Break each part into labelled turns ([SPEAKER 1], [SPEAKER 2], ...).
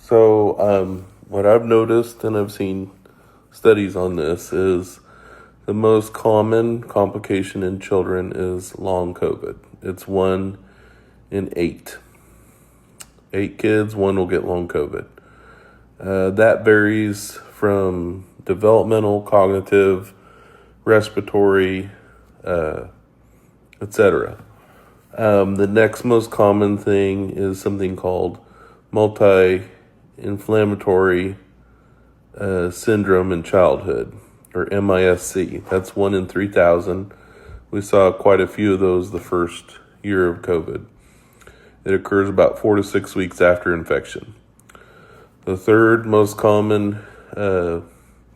[SPEAKER 1] What I've noticed, and I've seen studies on this, is the most common complication in children is long COVID. It's 1 in 8. 8 kids, 1 will get long COVID. That varies from developmental, cognitive, respiratory, etc. The next most common thing is something called multi-inflammatory syndrome in childhood, or MISC. That's 1 in 3,000. We saw quite a few of those the first year of COVID. It occurs about 4 to 6 weeks after infection. The third most common,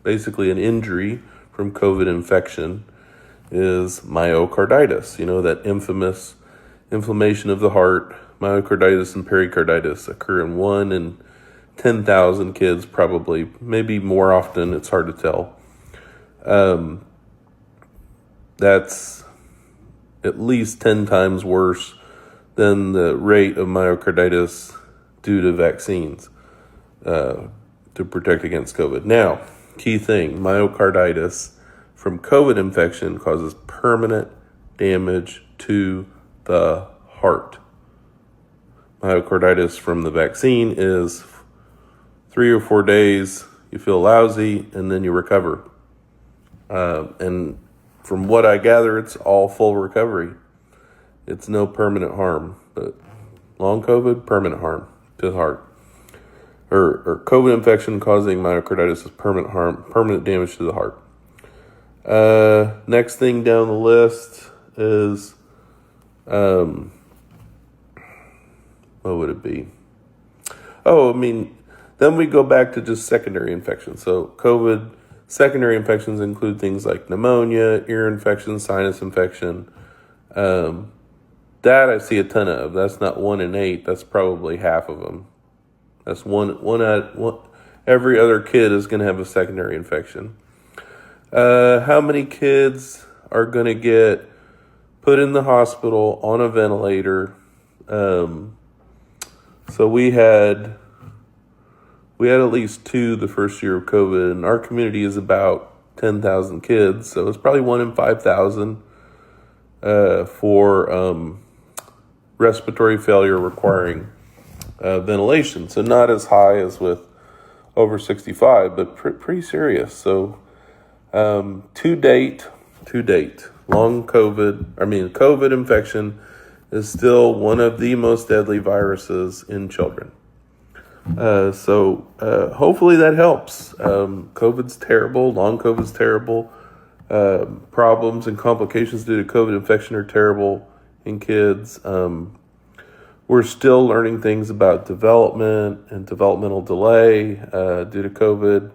[SPEAKER 1] basically an injury from COVID infection, is myocarditis. That infamous inflammation of the heart. Myocarditis and pericarditis occur in 1 in 10,000 kids, probably, maybe more often. It's hard to tell. That's at least 10 times worse than the rate of myocarditis due to vaccines to protect against COVID. Now, key thing, myocarditis from COVID infection causes permanent damage to the heart. Myocarditis from the vaccine is 3 or 4 days, you feel lousy, and then you recover. And from what I gather, it's all full recovery. It's no permanent harm, but long COVID, permanent harm to the heart. Or COVID infection causing myocarditis is permanent harm, permanent damage to the heart. Next thing down the list is, what would it be? Then we go back to just secondary infections. So COVID secondary infections include things like pneumonia, ear infection, sinus infection. That I see a ton of. That's not 1 in 8. That's probably half of them. That's one. Every other kid is going to have a secondary infection. How many kids are going to get put in the hospital on a ventilator? So we had at least 2 the first year of COVID, and our community is about 10,000 kids, so it's probably 1 in 5,000 for respiratory failure requiring ventilation. So not as high as with over 65, but pretty serious. So to date, COVID infection is still one of the most deadly viruses in children. Hopefully that helps. COVID's terrible. Long COVID's terrible. Problems and complications due to COVID infection are terrible in kids. We're still learning things about development and developmental delay due to COVID,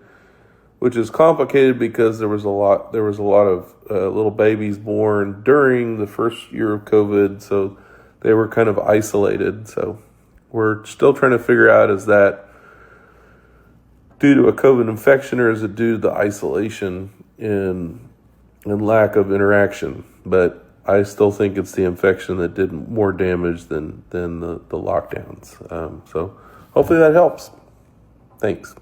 [SPEAKER 1] which is complicated because there was a lot of little babies born during the first year of COVID, so they were kind of isolated. So we're still trying to figure out, is that due to a COVID infection, or is it due to the isolation and lack of interaction? But I still think it's the infection that did more damage than the lockdowns. So hopefully that helps. Thanks.